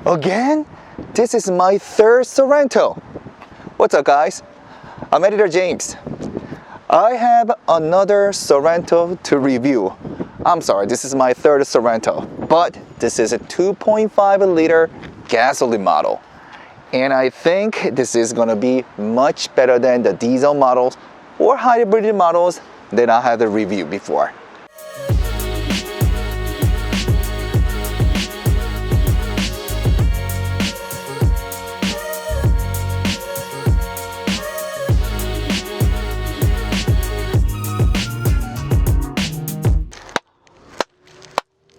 Again? This is my third Sorento. What's up, guys? I'm Editor James. I have another Sorento to review. I'm sorry, this is my third Sorento, but this is a 2.5 liter gasoline model. And I think this is gonna be much better than the diesel models or hybrid models that I had to review before.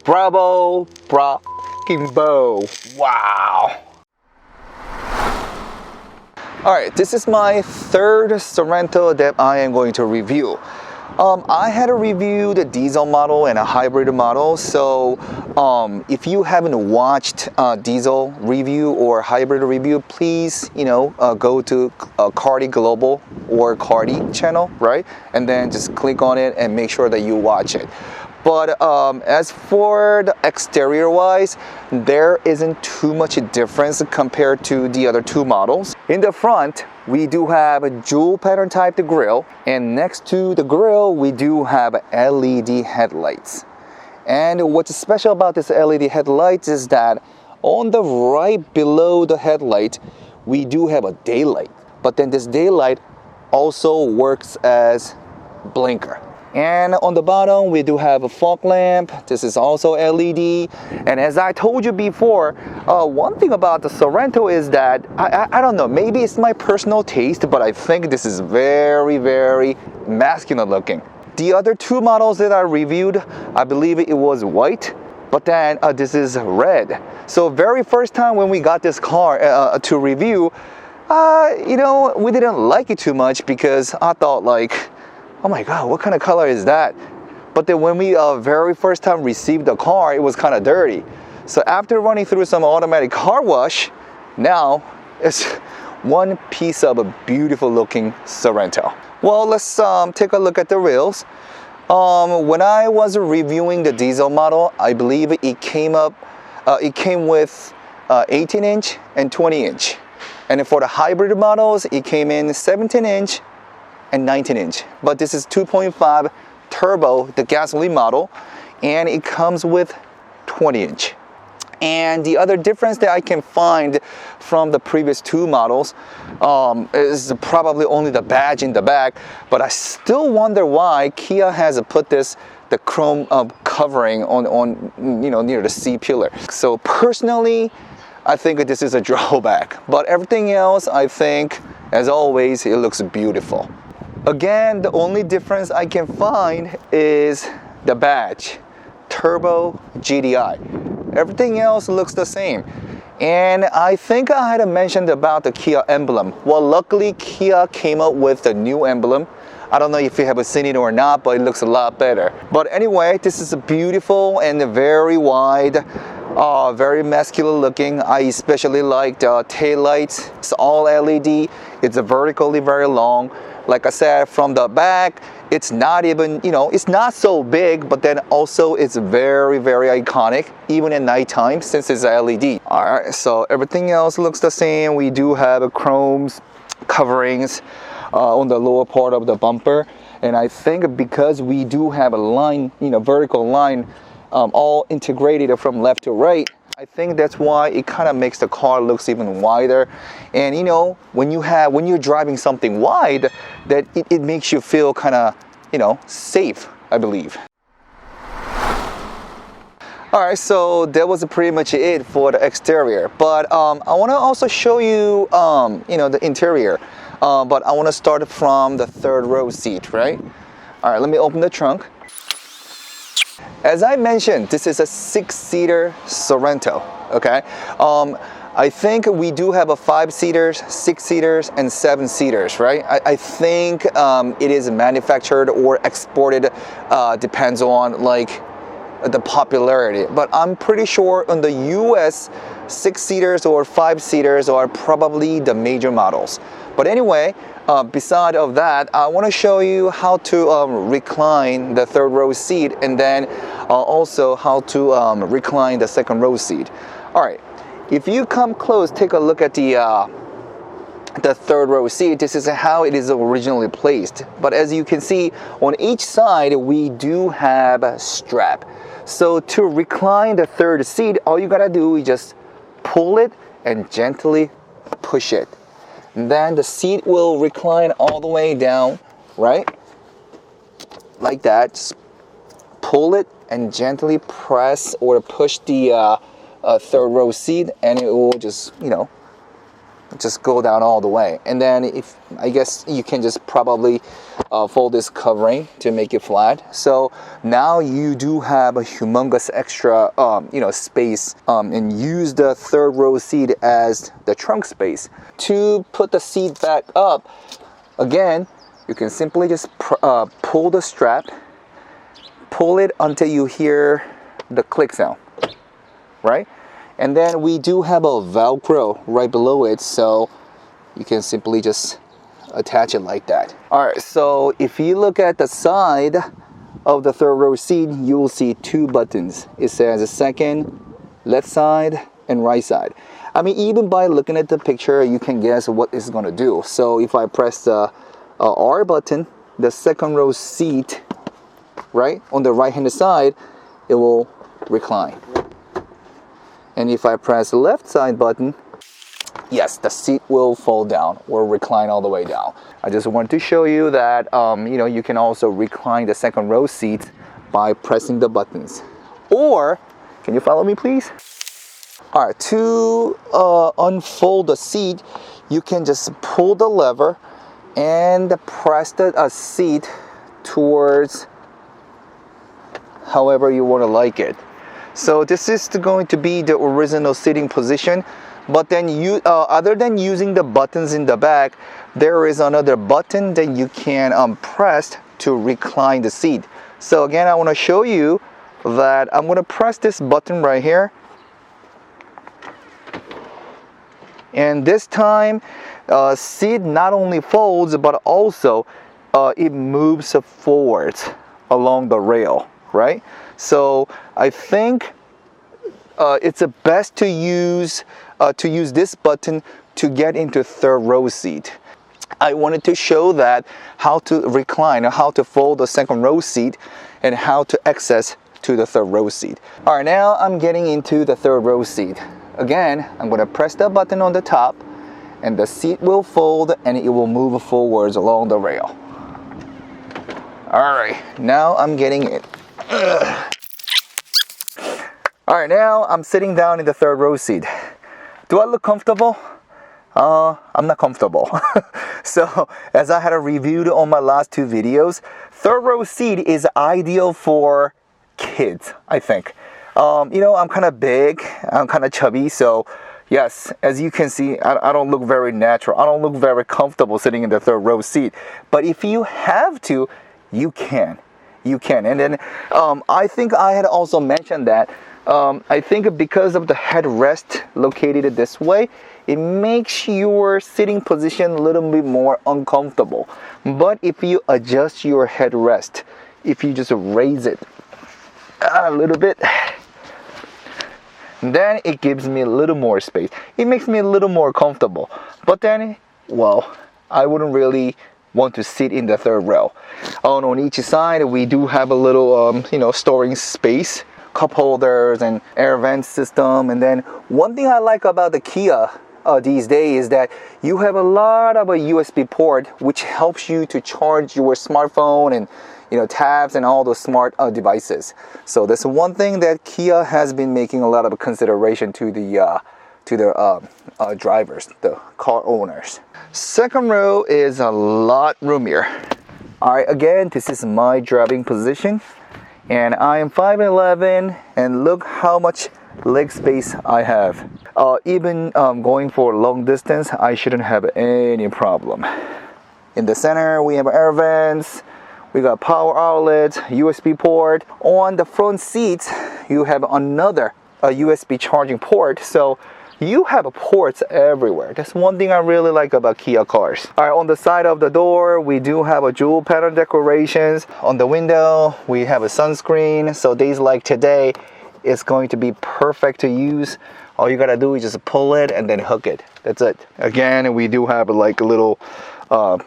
Bravo, bravo, wow. Alright, this is my third Sorento that I am going to review. I had to review the diesel model and a hybrid model, so if you haven't watched diesel review or hybrid review, please, go to Cardi Global or Cardi channel, right? And then just click on it and make sure that you watch it. But as for the exterior wise, there isn't too much difference compared to the other two models. In the front, we do have a dual pattern type grille, and next to the grille, we do have LED headlights. And what's special about this LED headlights is that on the right below the headlight, we do have a daylight. But then this daylight also works as blinker. And on the bottom, we do have a fog lamp. This is also LED. And as I told you before, one thing about the Sorento is that, I don't know, maybe it's my personal taste, but I think this is very, very masculine looking. The other two models that I reviewed, I believe it was white, but then this is red. So very first time when we got this car to review, we didn't like it too much because I thought like, oh my God, what kind of color is that? But then when we very first time received the car, it was kind of dirty. So after running through some automatic car wash, now it's one piece of a beautiful looking Sorento. Well, let's take a look at the wheels. When I was reviewing the diesel model, I believe it came with 18-inch and 20-inch. And for the hybrid models, it came in 17-inch and 19-inch, but this is 2.5 turbo, the gasoline model, and it comes with 20-inch. And the other difference that I can find from the previous two models is probably only the badge in the back, but I still wonder why Kia has put the chrome covering on near the C pillar. So personally, I think this is a drawback, but everything else, I think, as always, it looks beautiful. Again, the only difference I can find is the badge, Turbo GDI. Everything else looks the same. And I think I had mentioned about the Kia emblem. Well, luckily Kia came up with the new emblem. I don't know if you have seen it or not, but it looks a lot better. But anyway, this is beautiful and very wide, very masculine looking. I especially like the taillights. It's all LED. It's vertically very long. Like I said, from the back, it's not even, it's not so big, but then also it's very, very iconic, even at nighttime, since it's LED. All right, so everything else looks the same. We do have chrome coverings on the lower part of the bumper. And I think because we do have a line, vertical line, all integrated from left to right, I think that's why it kind of makes the car looks even wider. And when you're driving something wide, that it makes you feel kind of safe, I believe. All right, so that was pretty much it for the exterior, but I want to also show you the interior, but I want to start from the third row seat, right? All right, let me open the trunk. As I mentioned, this is a 6-seater Sorento, okay? I think we do have a 5-seaters, 6-seaters, and 7-seaters, right? I think it is manufactured or exported, depends on like the popularity. But I'm pretty sure in the US, 6-seaters or 5-seaters are probably the major models. But anyway, beside of that, I want to show you how to recline the third row seat, and then also how to recline the second row seat. All right, if you come close, take a look at the third row seat. This is how it is originally placed. But as you can see, on each side, we do have a strap. So to recline the third seat, all you gotta do is just pull it and gently push it. And then the seat will recline all the way down, right? Like that. Just pull it and gently press or push the third row seat, and it will just, you know, just go down all the way. And then if I guess you can just probably fold this covering to make it flat. So now you do have a humongous extra you know, space, and use the third row seat as the trunk space. To put the seat back up, again, you can simply just pull the strap, pull it until you hear the click sound, right? And then we do have a Velcro right below it, so you can simply just attach it like that. All right, so if you look at the side of the third row seat, you will see two buttons. It says second, left side, and right side. I mean, even by looking at the picture, you can guess what it's gonna do. So if I press the R button, the second row seat, right, on the right hand side, it will recline. And if I press the left side button, yes, the seat will fall down or recline all the way down. I just want to show you that you know, you can also recline the second row seat by pressing the buttons. Or, can you follow me please? All right, to unfold the seat, you can just pull the lever and press the seat towards however you want to like it. So this is going to be the original sitting position, but then you other than using the buttons in the back, there is another button that you can press to recline the seat. So again, I want to show you that I'm going to press this button right here, and this time seat not only folds but also it moves forwards along the rail, right? So I think it's best to use this button to get into third row seat. I wanted to show that how to recline, or how to fold the second row seat, and how to access to the third row seat. All right, now I'm getting into the third row seat. Again, I'm going to press the button on the top, and the seat will fold and it will move forwards along the rail. All right, now I'm getting it. All right, now I'm sitting down in the third row seat. Do I look comfortable? I'm not comfortable. So as I had reviewed on my last two videos, third row seat is ideal for kids, I think. You know, I'm kind of big, I'm kind of chubby, so yes, as you can see, I don't look very natural. I don't look very comfortable sitting in the third row seat. But if you have to, you can. You can. And then I think I had also mentioned that I think because of the headrest located this way, it makes your sitting position a little bit more uncomfortable. But if you adjust your headrest, if you just raise it a little bit, then it gives me a little more space. It makes me a little more comfortable. But then, well, I wouldn't really want to sit in the third row. On each side, we do have a little, you know, storing space, cup holders and air vent system. And then one thing I like about the Kia these days is that you have a lot of a USB port, which helps you to charge your smartphone and, you know, tabs and all those smart devices. So that's one thing that Kia has been making a lot of consideration to the drivers, the car owners. Second row is a lot roomier. All right, again, this is my driving position, and I am 5'11", and look how much leg space I have. Even going for long distance, I shouldn't have any problem. In the center, we have air vents, we got power outlets, USB port. On the front seats, you have another USB charging port, so you have ports everywhere. That's one thing I really like about Kia cars. All right, on the side of the door, we do have a jewel pattern decorations. On the window, we have a sunscreen. So days like today, it's going to be perfect to use All you gotta do is just pull it and then hook it. That's it. Again, we do have like a little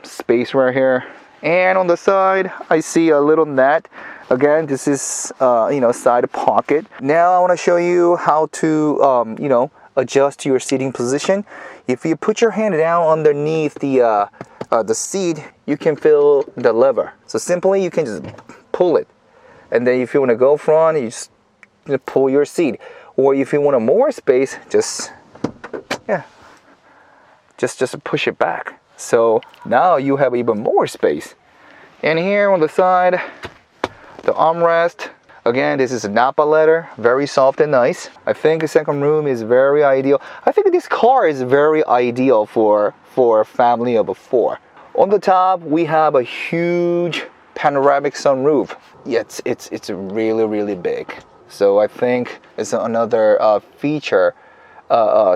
space right here. And on the side, I see a little net. Again, this is, side pocket. Now I wanna show you how to, adjust your seating position. If you put your hand down underneath the seat, you can feel the lever. So simply, you can just pull it. And then if you wanna go front, you just pull your seat. Or if you want more space, just push it back. So now you have even more space. And here on the side, the armrest. Again, this is a Napa leather, very soft and nice. I think the second room is very ideal. I think this car is very ideal for a family of 4. On the top, we have a huge panoramic sunroof. Yeah, it's really, really big. So I think it's another feature,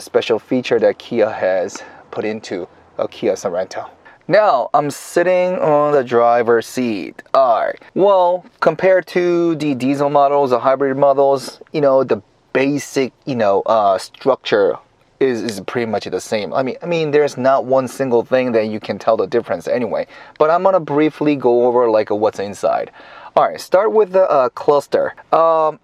special feature that Kia has put into a Kia Sorento. Now I'm sitting on the driver's seat. Alright. Well, compared to the diesel models, the hybrid models, the basic, structure is pretty much the same. I mean, there's not one single thing that you can tell the difference anyway. But I'm gonna briefly go over like what's inside. Alright, start with the cluster.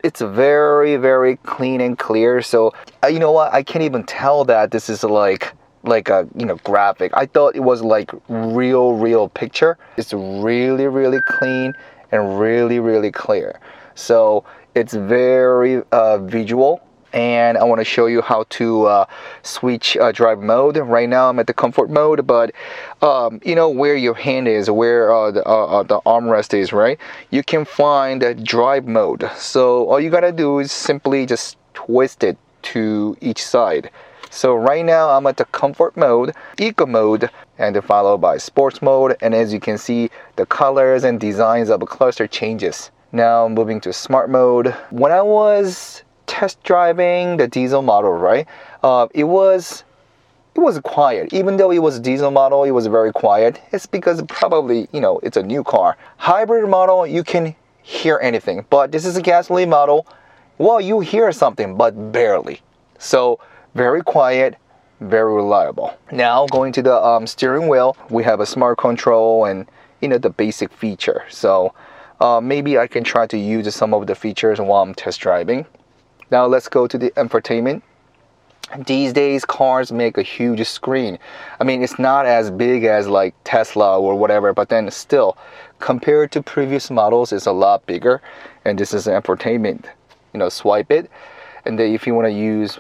It's very, very clean and clear. So, you know what? I can't even tell that this is like a graphic. I thought it was like real picture. It's really, really clean and really, really clear. So it's very visual. And I want to show you how to switch drive mode. Right now I'm at the comfort mode, but where your hand is, where the armrest is, right? You can find drive mode. So all you gotta do is simply just twist it to each side. So right now I'm at the comfort mode, eco mode, and then followed by sports mode. And as you can see, the colors and designs of a cluster changes. Now moving to smart mode. When I was test driving the diesel model, right? It was quiet. Even though it was a diesel model, it was very quiet. It's because probably, it's a new car. Hybrid model, you can hear anything. But this is a gasoline model. Well, you hear something, but barely. So very quiet, very reliable. Now going to the steering wheel, we have a smart control and the basic feature. So maybe I can try to use some of the features while I'm test driving. Now let's go to the infotainment. These days cars make a huge screen. I mean, it's not as big as like Tesla or whatever, but then still compared to previous models, it's a lot bigger. And this is an infotainment. Swipe it, and then if you want to use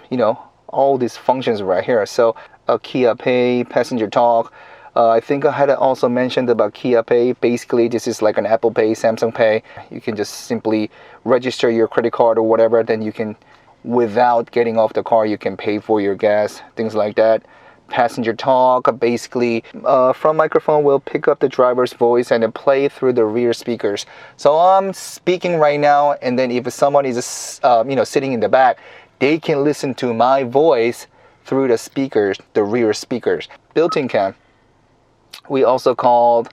all these functions right here. So Kia Pay, passenger talk. I think I had also mentioned about Kia Pay. Basically, this is like an Apple Pay, Samsung Pay. You can just simply register your credit card or whatever. Then you can, without getting off the car, you can pay for your gas, things like that. Passenger talk, basically, front microphone will pick up the driver's voice and then play through the rear speakers. So I'm speaking right now, and then if someone is, sitting in the back, they can listen to my voice through the speakers, the rear speakers. Built-in cam. We also called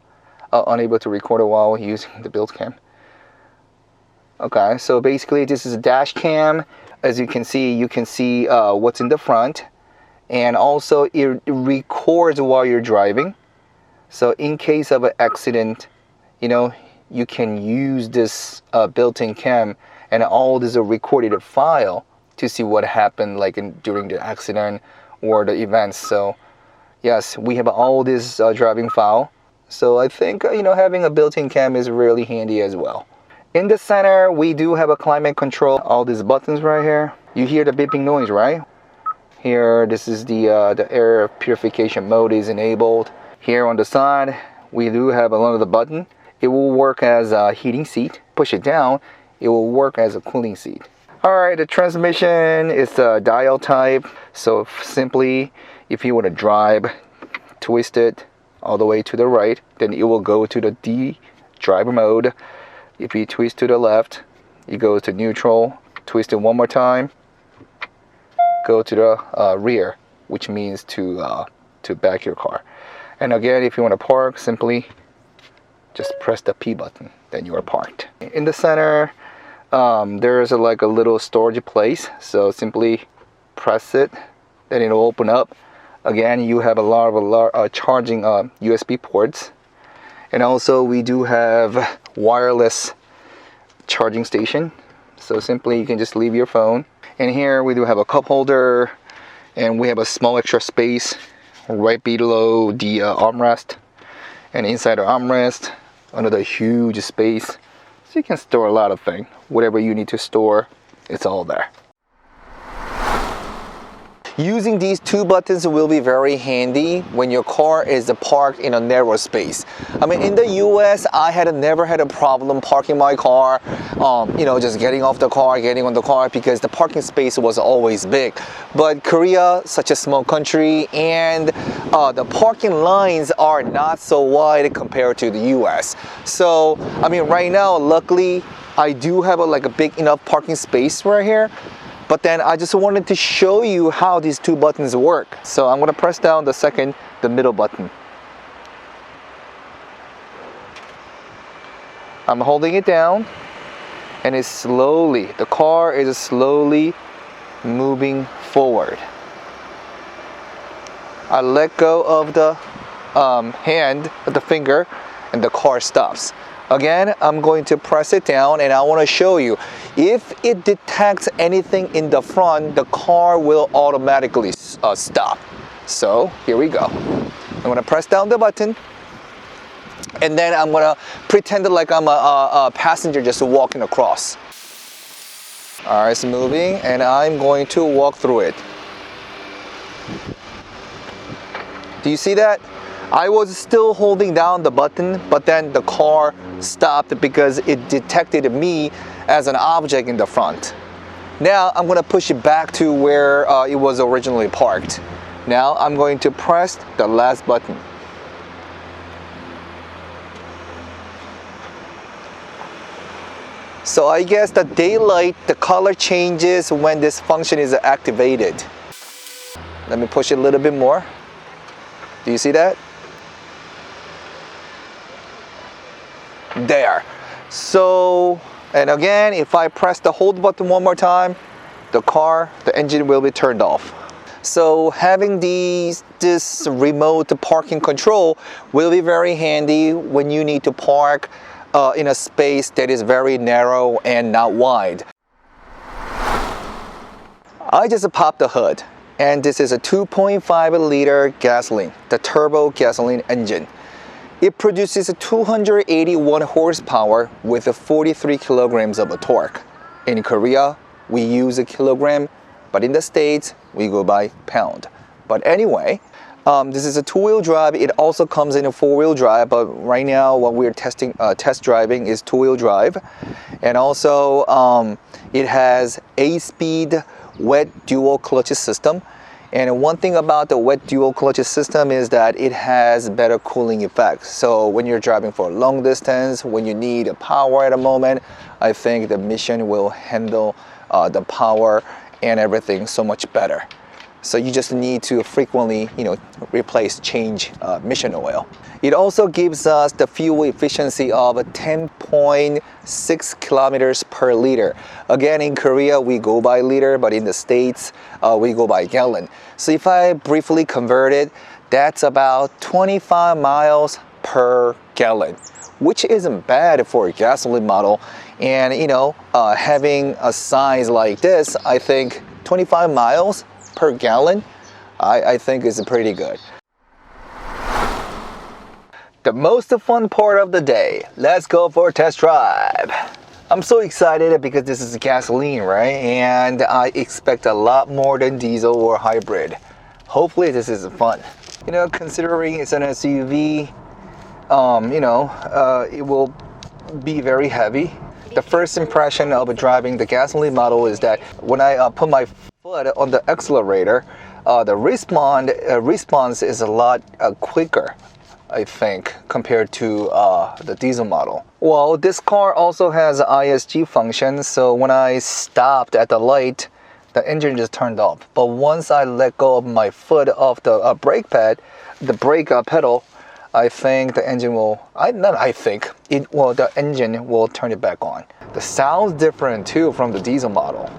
unable to record a while using the built cam. Okay, so basically this is a dash cam. As you can see what's in the front. And also it records while you're driving. So in case of an accident, you can use this built-in cam and all this recorded file to see what happened during the accident or the events. So yes, we have all this driving file. So I think having a built-in cam is really handy as well. In the center, we do have a climate control. All these buttons right here. You hear the beeping noise, right? Here, this is the air purification mode is enabled. Here on the side, we do have another button. It will work as a heating seat. Push it down, it will work as a cooling seat. Alright, the transmission is a dial type. So simply, if you want to drive, twist it all the way to the right, then it will go to the D driver mode. If you twist to the left, it goes to neutral. Twist it one more time. Go to the rear, which means to back your car. And again, if you want to park, simply just press the P button, then you are parked. In the center, there is a little storage place. So simply press it, then it'll open up. Again, you have a lot of charging USB ports. And also we do have wireless charging station. So simply you can just leave your phone. And here we do have a cup holder, and we have a small extra space right below the armrest. And inside the armrest, another huge space. So you can store a lot of things. Whatever you need to store, it's all there. Using these two buttons will be very handy when your car is parked in a narrow space. I mean, in the US, I never had a problem parking my car, just getting off the car, getting on the car, because the parking space was always big. But Korea, such a small country, and the parking lines are not so wide compared to the US. So, I mean, right now, luckily, I do have a big enough parking space right here. But then I just wanted to show you how these two buttons work. So I'm gonna press down the middle button. I'm holding it down, and the car is slowly moving forward. I let go of the the finger, and the car stops. Again, I'm going to press it down, and I want to show you, if it detects anything in the front, the car will automatically stop. So here we go. I'm going to press down the button, and then I'm going to pretend like I'm a passenger just walking across. All right, it's moving, and I'm going to walk through it. Do you see that? I was still holding down the button, but then the car stopped because it detected me as an object in the front. Now I'm going to push it back to where it was originally parked. Now I'm going to press the last button. So I guess the daylight, the color changes when this function is activated. Let me push it a little bit more. Do you see that? There. So, and again, if I press the hold button one more time, the engine will be turned off. So having this remote parking control will be very handy when you need to park in a space that is very narrow and not wide. I just popped the hood, and this is a 2.5 liter gasoline, the turbo gasoline engine. It produces 281 horsepower with 43 kilograms of torque. In Korea, we use a kilogram, but in the States, we go by pound. But anyway, this is a two-wheel drive. It also comes in a four-wheel drive, but right now what we're test driving is two-wheel drive. And also, it has 8-speed wet dual clutch system. And one thing about the wet dual clutch system is that it has better cooling effects. So when you're driving for a long distance, when you need power at a moment, I think the Mission will handle the power and everything so much better. So you just need to frequently, change Mission oil. It also gives us the fuel efficiency of 10.6 kilometers per liter. Again, in Korea, we go by liter, but in the States, we go by gallon. So if I briefly convert it, that's about 25 miles per gallon, which isn't bad for a gasoline model. And, having a size like this, I think 25 miles per gallon, I think is pretty good. The most fun part of the day. Let's go for a test drive. I'm so excited because this is gasoline, right? And I expect a lot more than diesel or hybrid. Hopefully this is fun. Considering it's an SUV, it will be very heavy. The first impression of driving the gasoline model is that when I put my foot on the accelerator, the response is a lot quicker, I think, compared to the diesel model. Well, this car also has an ISG function, so when I stopped at the light, the engine just turned off. But once I let go of my foot off the brake pad, the brake pedal, I think the engine will, the engine will turn it back on. The sound's different too from the diesel model.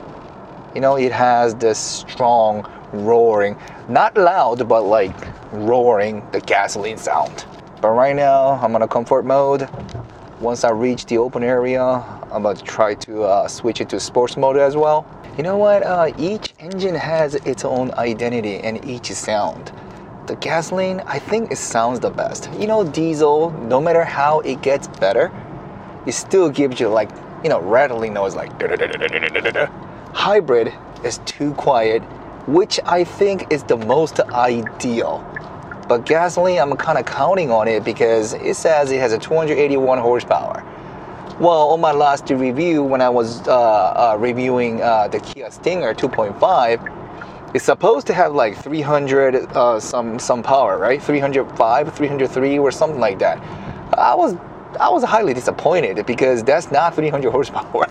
You know, it has this strong roaring, not loud, but like roaring the gasoline sound. But right now, I'm on a comfort mode. Once I reach the open area, I'm about to try to switch it to sports mode as well. You know what? Each engine has its own identity and each sound. The gasoline, I think it sounds the best. You know, diesel, no matter how it gets better, it still gives you like, you know, rattling noise like Hybrid is too quiet, which I think is the most ideal. But gasoline, I'm kind of counting on it because it says it has a 281 horsepower. Well, on my last review, when I was reviewing the Kia Stinger 2.5, it's supposed to have like 300 some power, right? 305, 303 or something like that. I was highly disappointed because that's not 300 horsepower.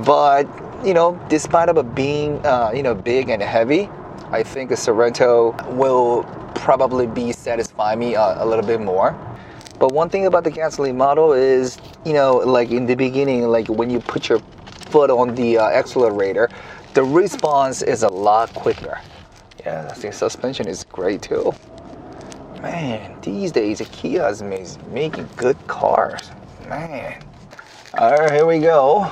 But you know, despite of it being you know, big and heavy, I think a Sorento will probably be satisfy me a little bit more. But one thing about the gasoline model is, you know, like in the beginning, like when you put your foot on the accelerator, the response is a lot quicker. Yeah, the suspension is great too. Man, these days Kia is making good cars. Man. Alright, here we go.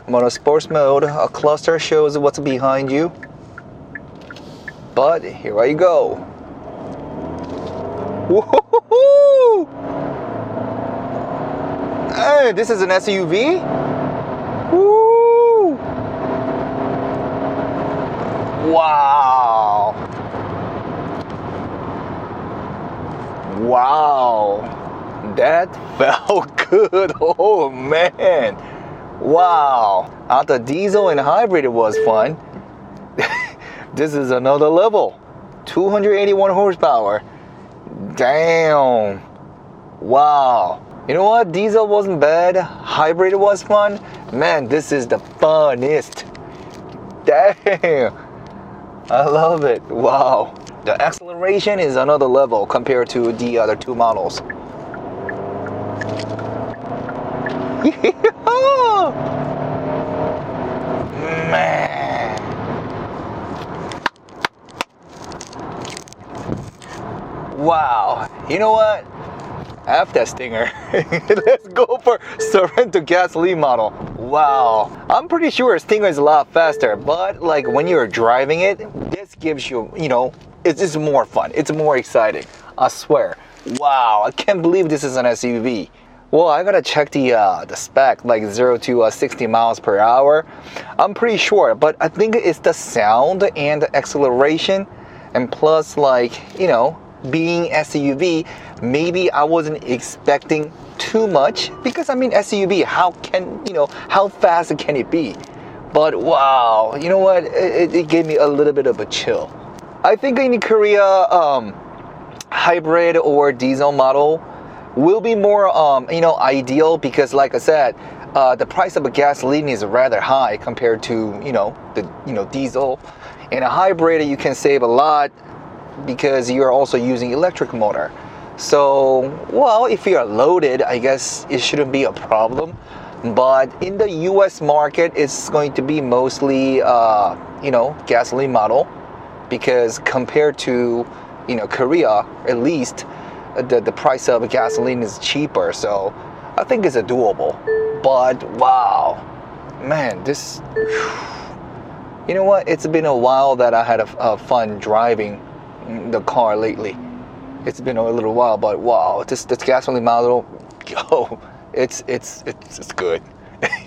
I'm on a sports mode. A cluster shows what's behind you. But here I go. Woohoo! Hey, this is an SUV? Woo! Wow! Wow! That felt good. Oh man! Wow! After diesel and hybrid, it was fun. This is another level. 281 horsepower. Damn. Wow. You know what? Diesel wasn't bad. Hybrid was fun. Man, this is the funnest. Damn. I love it. Wow. The acceleration is another level compared to the other two models. Man. Wow. You know what? After Stinger, let's go for Sorento gasoline model. Wow. I'm pretty sure Stinger is a lot faster, but like when you're driving it, this gives you, you know, it's just more fun. It's more exciting. I swear. Wow. I can't believe this is an SUV. Well, I gotta check the spec, like 0 to 60 miles per hour. I'm pretty sure, but I think it's the sound and the acceleration, and plus, like, you know, being SUV, maybe I wasn't expecting too much because I mean SUV, how can, you know, how fast can it be? But wow, you know what? It gave me a little bit of a chill. I think in Korea, hybrid or diesel model will be more you know, ideal because like I said, the price of a gasoline is rather high compared to, you know, the diesel. In a hybrid you can save a lot because you're also using electric motor. So, well, if you're loaded, I guess it shouldn't be a problem. But in the US market, it's going to be mostly you know, gasoline model, because compared to, you know, Korea, at least the price of gasoline is cheaper, so I think it's a doable. But wow, man, this, you know what, it's been a while that I had a fun driving the car lately. It's been a little while, but wow, this gasoline model, yo, it's good.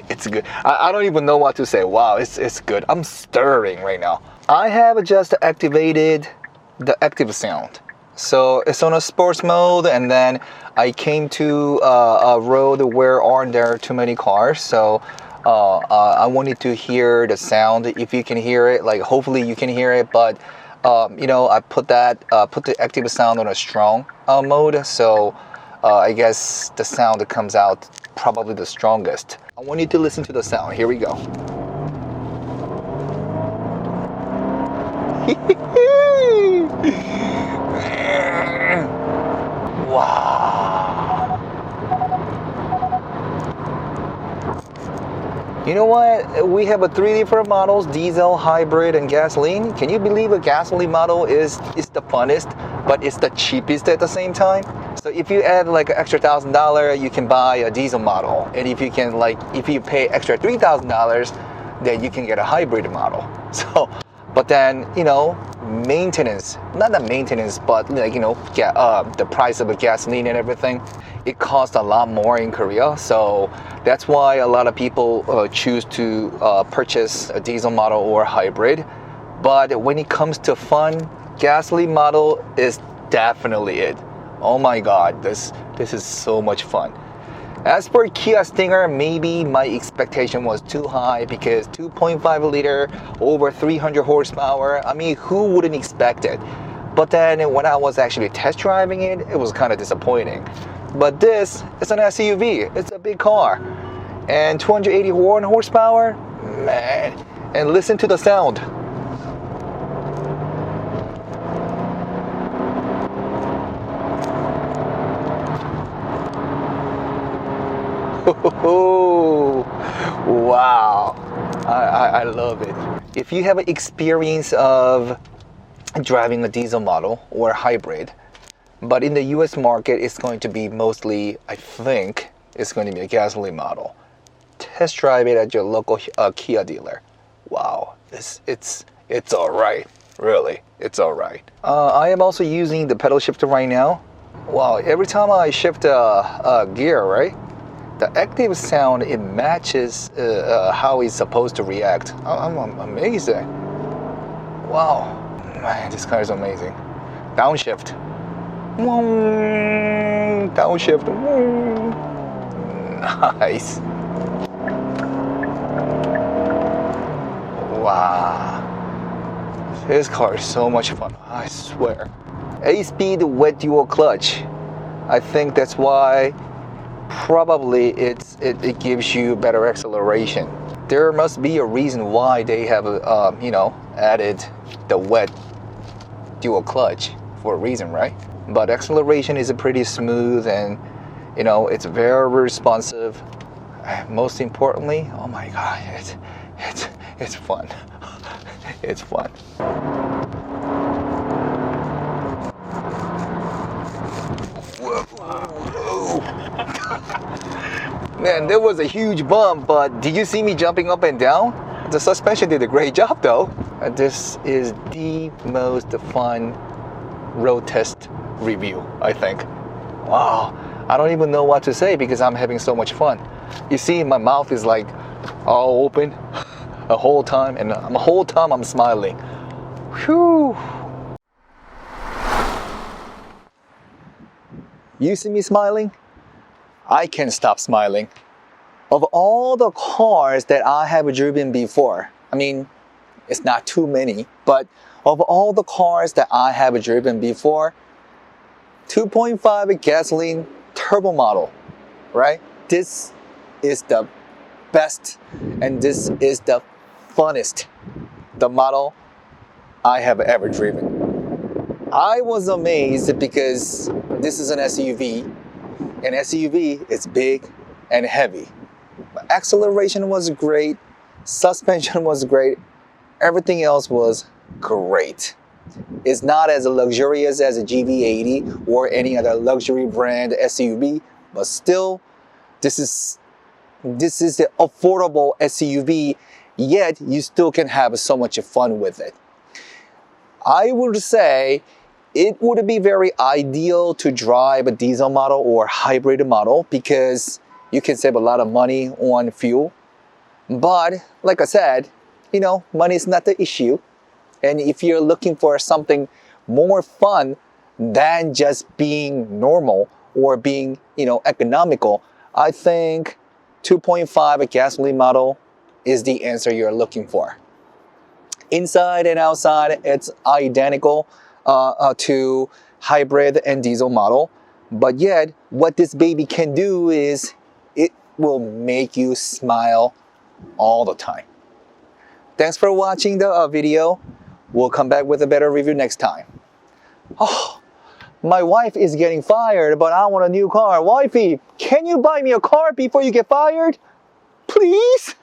It's good. I don't even know what to say. Wow, it's good. I'm stirring right now. I have just activated the active sound. So it's on a sports mode, and then I came to a road where aren't there too many cars. So I wanted to hear the sound. If you can hear it, like hopefully you can hear it, but you know, I put the active sound on a strong mode. So I guess the sound that comes out probably the strongest. I want you to listen to the sound. Here we go. Wow. You know what? We have 3 different models, diesel, hybrid, and gasoline. Can you believe a gasoline model is the funnest, but it's the cheapest at the same time? So if you add like an extra $1,000, you can buy a diesel model. And if you pay extra $3,000, then you can get a hybrid model. So, but then, maintenance, not the maintenance, but the price of the gasoline and everything, it costs a lot more in Korea. So that's why a lot of people choose to purchase a diesel model or hybrid. But when it comes to fun, gasoline model is definitely it. Oh my God, this is so much fun. As for Kia Stinger, maybe my expectation was too high because 2.5 liter, over 300 horsepower. I mean, who wouldn't expect it? But then when I was actually test driving it, it was kind of disappointing. But this is an SUV. It's a big car. And 281 horsepower, man. And listen to the sound. Wow, I love it. If you have an experience of driving a diesel model or hybrid, but in the US market it's going to be mostly, I think, it's going to be a gasoline model, test drive it at your local Kia dealer. Wow, it's alright, really, it's alright. I am also using the pedal shifter right now. Wow, every time I shift a gear, right? The active sound, it matches how it's supposed to react. I'm amazing. Wow, man, this car is amazing. Downshift. Downshift. Nice. Wow. This car is so much fun, I swear. 8-speed wet dual clutch. I think that's why probably it gives you better acceleration. There must be a reason why they have added the wet dual clutch for a reason, right? But acceleration is pretty smooth and it's very responsive. Most importantly, oh my God, it's fun. It's fun. Man, there was a huge bump, but did you see me jumping up and down? The suspension did a great job though. This is the most fun road test review, I think. Wow, I don't even know what to say because I'm having so much fun. You see, my mouth is like all open the whole time, and the whole time I'm smiling. Whew. You see me smiling? I can't stop smiling. Of all the cars that I have driven before, I mean, it's not too many, but of all the cars that I have driven before, 2.5 gasoline turbo model, right? This is the best and this is the funnest, the model I have ever driven. I was amazed because this is an SUV. An SUV is big and heavy. But acceleration was great, suspension was great, everything else was great. It's not as luxurious as a GV80 or any other luxury brand SUV, but still, this is the affordable SUV, yet you still can have so much fun with it. I would say it would be very ideal to drive a diesel model or hybrid model because you can save a lot of money on fuel. But like I said, money is not the issue. And if you're looking for something more fun than just being normal or being, economical, I think 2.5 gasoline model is the answer you're looking for. Inside and outside, it's identical to hybrid and diesel model. But yet, what this baby can do is it will make you smile all the time. Thanks for watching the video. We'll come back with a better review next time. Oh, my wife is getting fired, but I want a new car. Wifey, can you buy me a car before you get fired? Please?